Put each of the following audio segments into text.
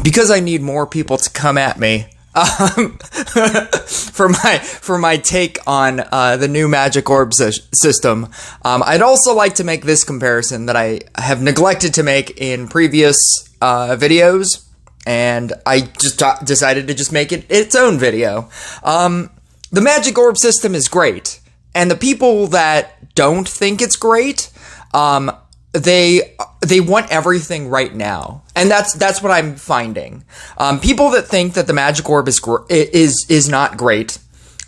because I need more people to come at me for my take on the new Magic Orb system. I'd also like to make this comparison that I have neglected to make in previous videos, and I just decided to just make it its own video. The Magic Orb system is great, and the people that don't think it's great, they want everything right now, and that's what I'm finding. People that think that the Magic Orb is not great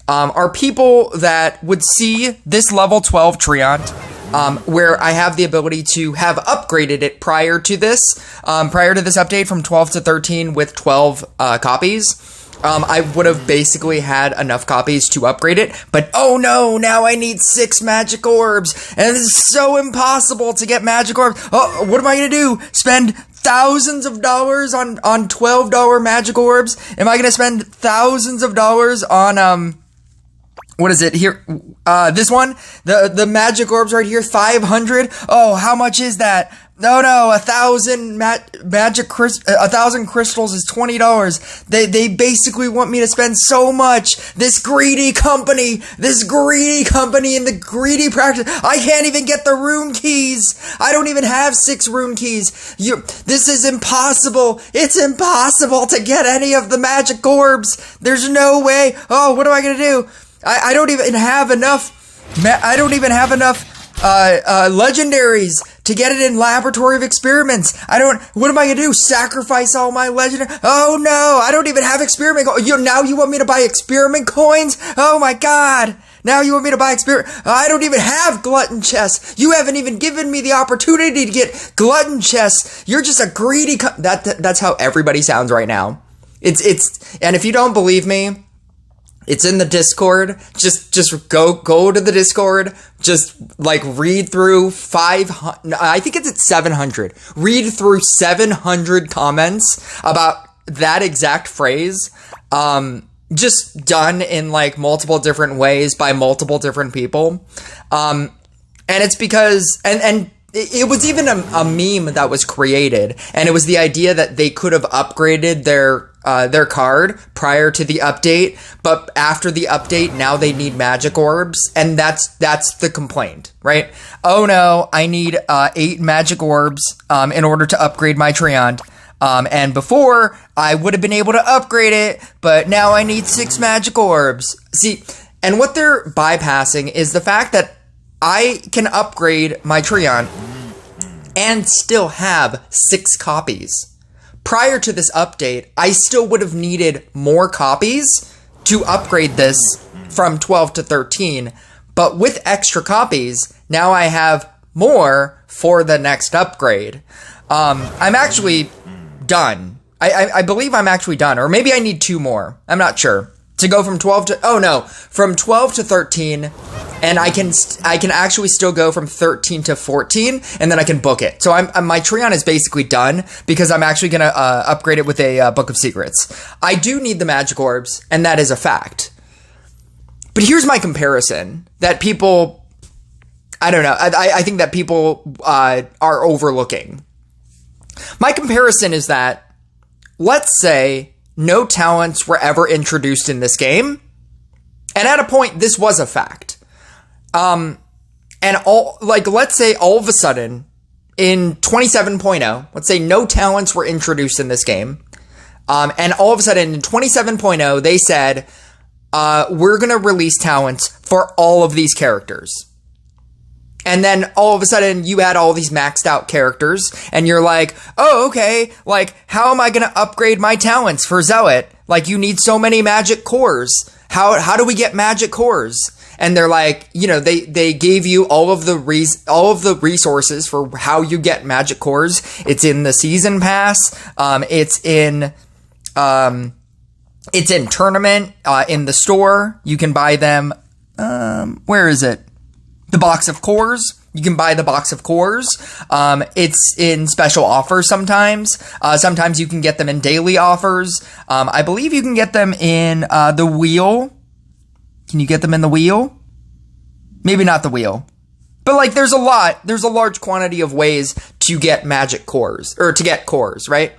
are people that would see this level 12 Treant, where I have the ability to have upgraded it prior to this update from 12 to 13 with 12 copies. I would have basically had enough copies to upgrade it, but oh no, now I need 6 Magic Orbs, and it's so impossible to get Magic Orbs. Oh, what am I gonna do? Spend thousands of dollars on $12 Magic Orbs? Am I gonna spend thousands of dollars on, what is it here? This one? The Magic Orbs right here, 500? Oh, how much is that? No, 1,000 1,000 crystals is $20. They basically want me to spend so much. This greedy company and the greedy practice. I can't even get the rune keys. I don't even have 6 rune keys. This is impossible. It's impossible to get any of the Magic Orbs. There's no way. Oh, what am I gonna do? I don't even have enough. Legendaries to get it in Laboratory of Experiments. What am I gonna do? Sacrifice all my legendary? Oh no, I don't even have experiment. Now you want me to buy experiment coins? Oh my god. Now you want me to buy experiment? I don't even have glutton chests. You haven't even given me the opportunity to get glutton chests. You're just a greedy that's how everybody sounds right now. And if you don't believe me, it's in the Discord. Just go to the Discord. Just read through 500. I think it's at 700. Read through 700 comments about that exact phrase. Just done in multiple different ways by multiple different people. And it's because and it was even a meme that was created, and it was the idea that they could have upgraded their card prior to the update, but after the update, now they need Magic Orbs, and that's the complaint, right? Oh no, I need 8 Magic Orbs in order to upgrade my Treant. And before, I would have been able to upgrade it, but now I need 6 Magic Orbs. See, and what they're bypassing is the fact that I can upgrade my Treant and still have 6 copies. Prior to this update, I still would have needed more copies to upgrade this from 12 to 13, but with extra copies, now I have more for the next upgrade. I'm actually done. I believe I'm actually done, or maybe I need 2 more. I'm not sure. To go from 12 to, from 12 to 13, and I can actually still go from 13 to 14, and then I can book it. So my Treant is basically done, because I'm actually going to upgrade it with a Book of Secrets. I do need the Magic Orbs, and that is a fact. But here's my comparison that people, I don't know, I think that people are overlooking. My comparison is that, let's say, no talents were ever introduced in this game, and at a point, this was a fact. And let's say all of a sudden, in 27.0, let's say no talents were introduced in this game, and all of a sudden in 27.0, they said, we're gonna release talents for all of these characters. And then all of a sudden you add all these maxed out characters, and you're like, oh, okay, how am I gonna upgrade my talents for Zealot? You need so many magic cores. How do we get magic cores? And they're like, they gave you all of the resources for how you get magic cores. It's in the season pass. It's in tournament, in the store. You can buy them. Where is it? The box of cores. You can buy the box of cores. It's in special offers sometimes. Sometimes you can get them in daily offers. I believe you can get them in the wheel. Can you get them in the wheel? Maybe not the wheel. But there's a large quantity of ways to get magic cores, or to get cores, right?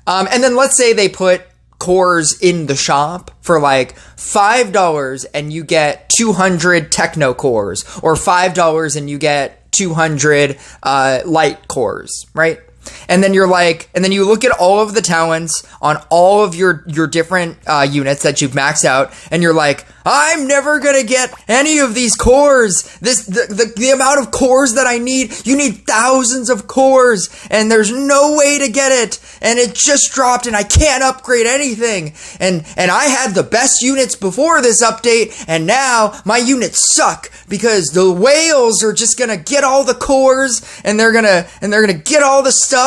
And then let's say they put cores in the shop for like $5 and you get 200 techno cores, or $5 and you get 200 light cores, right? And then you're like, and then you look at all of the talents on all of your different units that you've maxed out, and you're like, I'm never gonna get any of these cores. The amount of cores that I need, you need thousands of cores, and there's no way to get it, and it just dropped, and I can't upgrade anything. And I had the best units before this update, and now my units suck because the whales are just gonna get all the cores, and they're gonna get all the stuff.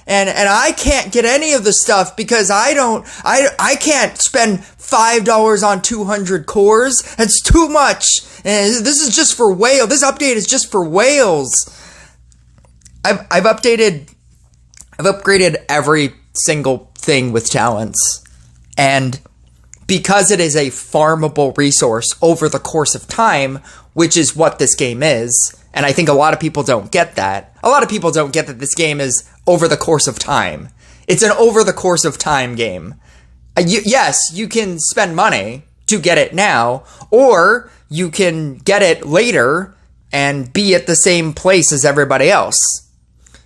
And I can't get any of the stuff because I can't spend $5 on 200 cores. That's too much. And this is just for whale. This update is just for whales. I've upgraded every single thing with talents. And because it is a farmable resource over the course of time, which is what this game is, and I think a lot of people don't get that. A lot of people don't get that this game is over the course of time. It's an over the course of time game. Yes, you can spend money to get it now, or you can get it later and be at the same place as everybody else.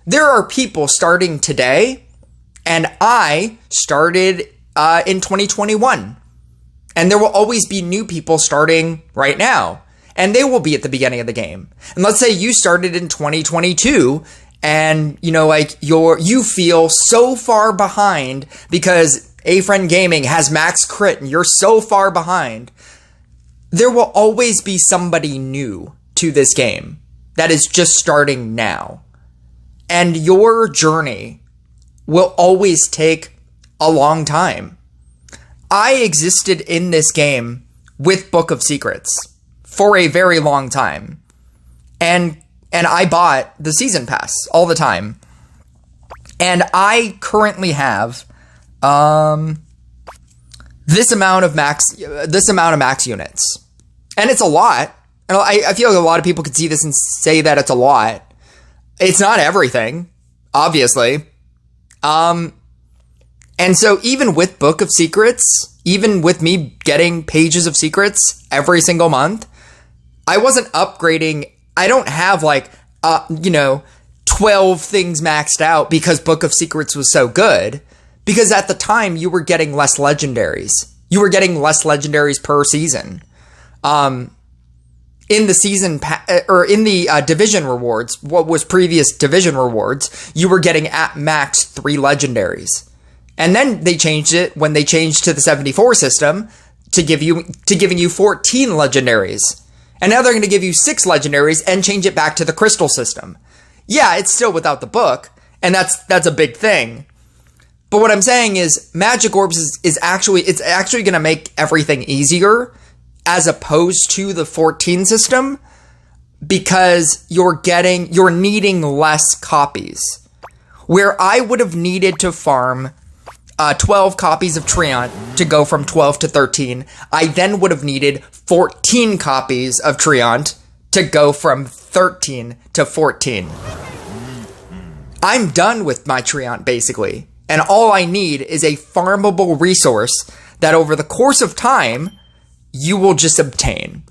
There are people starting today, and I started in 2021. And there will always be new people starting right now. And they will be at the beginning of the game. And let's say you started in 2022 and, you know, like you feel so far behind because A-Friend Gaming has max crit and you're so far behind. There will always be somebody new to this game that is just starting now. And your journey will always take a long time. I existed in this game with Book of Secrets for a very long time. And I bought the season pass all the time. And I currently have this amount of max units. And it's a lot. And I feel like a lot of people could see this and say that it's a lot. It's not everything, obviously. And so even with Book of Secrets, even with me getting pages of secrets every single month, I wasn't upgrading. I don't have like, 12 things maxed out because Book of Secrets was so good. Because at the time you were getting less legendaries. You were getting less legendaries per season. In the season in the division rewards, what was previous division rewards, you were getting at max 3 legendaries. And then they changed it when they changed to the 74 system to giving you 14 legendaries. And now they're going to give you 6 legendaries and change it back to the crystal system. Yeah, it's still without the book, and that's a big thing. But what I'm saying is Magic Orbs is actually going to make everything easier as opposed to the 14 system because you're needing less copies. Where I would have needed to farm 12 copies of Treant to go from 12 to 13, I then would have needed 14 copies of Treant to go from 13 to 14. I'm done with my Treant, basically. And all I need is a farmable resource that over the course of time, you will just obtain.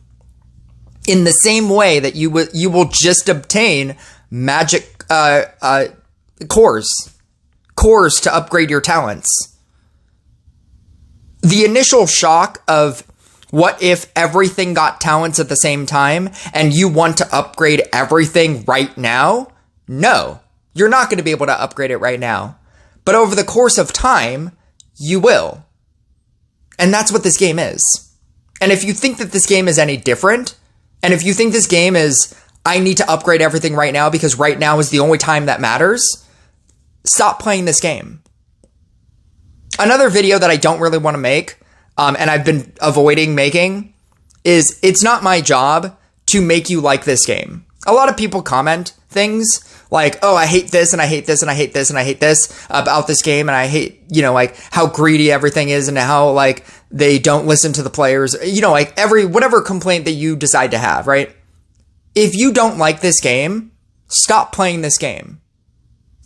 In the same way that you will just obtain magic cores to upgrade your talents. The initial shock of what if everything got talents at the same time and you want to upgrade everything right now? No, you're not going to be able to upgrade it right now. But over the course of time, you will. And that's what this game is. And if you think that this game is any different, and if you think this game is, I need to upgrade everything right now because right now is the only time that matters, stop playing this game. Another video that I don't really want to make, and I've been avoiding making, is it's not my job to make you like this game. A lot of people comment things like, oh, I hate this, and I hate this, and I hate this, and I hate this about this game, and I hate, like, how greedy everything is, and how, like, they don't listen to the players, like, whatever complaint that you decide to have, right? If you don't like this game, stop playing this game.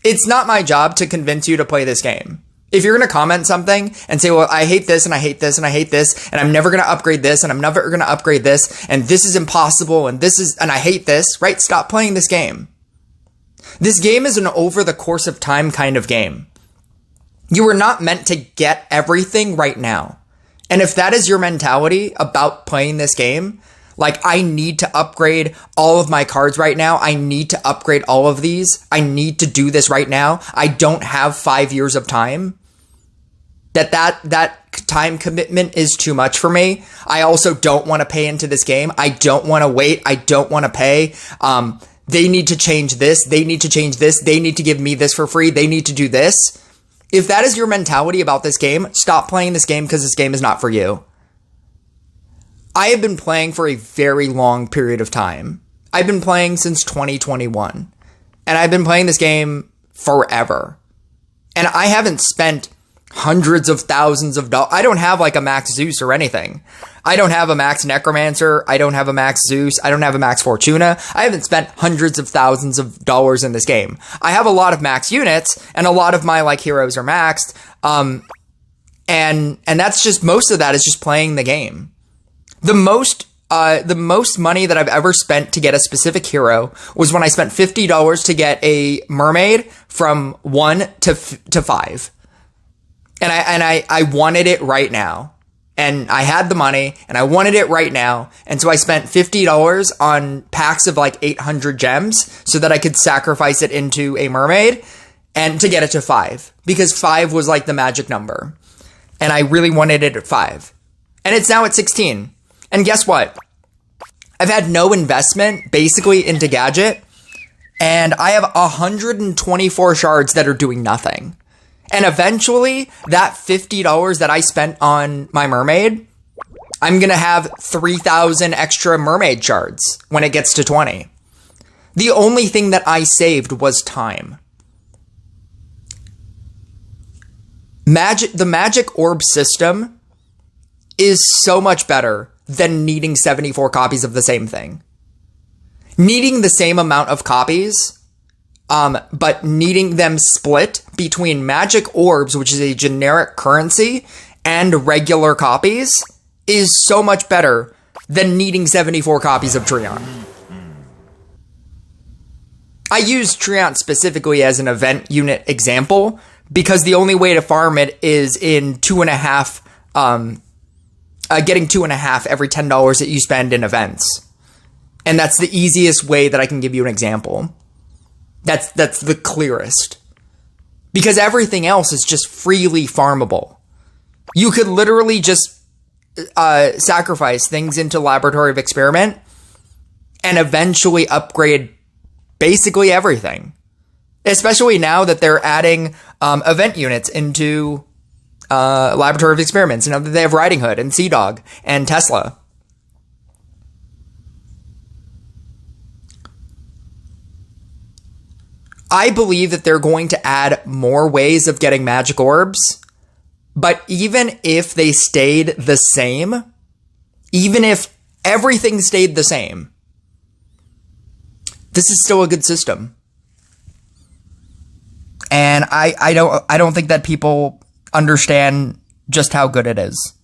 It's not my job to convince you to play this game. If you're going to comment something and say, well, I hate this and I hate this and I hate this and I'm never going to upgrade this and I'm never going to upgrade this and this is impossible and I hate this, right? Stop playing this game. This game is an over the course of time kind of game. You are not meant to get everything right now. And if that is your mentality about playing this game, like, I need to upgrade all of my cards right now. I need to upgrade all of these. I need to do this right now. I don't have 5 years of time. That time commitment is too much for me. I also don't want to pay into this game. I don't want to wait. I don't want to pay. They need to change this. They need to change this. They need to give me this for free. They need to do this. If that is your mentality about this game, stop playing this game because this game is not for you. I have been playing for a very long period of time. I've been playing since 2021. And I've been playing this game forever. And I haven't spent hundreds of thousands of dollars. I don't have like a max Zeus or anything. I don't have a max Necromancer. I don't have a max Zeus. I don't have a max Fortuna. I haven't spent hundreds of thousands of dollars in this game. I have a lot of max units and a lot of my like heroes are maxed. And that's just, most of that is just playing the game. The most money that I've ever spent to get a specific hero was when I spent $50 to get a mermaid from 1 to 5. And I wanted it right now. And I had the money and I wanted it right now. And so I spent $50 on packs of like 800 gems so that I could sacrifice it into a mermaid and to get it to 5, because 5 was like the magic number. And I really wanted it at 5. And it's now at 16. And guess what? I've had no investment basically into Gadget. And I have 124 shards that are doing nothing. And eventually, that $50 that I spent on my mermaid, I'm going to have 3,000 extra mermaid shards when it gets to 20. The only thing that I saved was time. The magic orb system is so much better than needing 74 copies of the same thing. Needing the same amount of copies, but needing them split between magic orbs, which is a generic currency, and regular copies is so much better than needing 74 copies of Treant. I use Treant specifically as an event unit example because the only way to farm it is in 2.5, getting 2.5 every $10 that you spend in events. And that's the easiest way that I can give you an example. That's the clearest. Because everything else is just freely farmable. You could literally just sacrifice things into Laboratory of Experiment and eventually upgrade basically everything. Especially now that they're adding event units into Laboratory of Experiments. You know, they have Riding Hood and Sea Dog and Tesla. I believe that they're going to add more ways of getting magic orbs, but even if they stayed the same, even if everything stayed the same, this is still a good system. And I don't think that people understand just how good it is.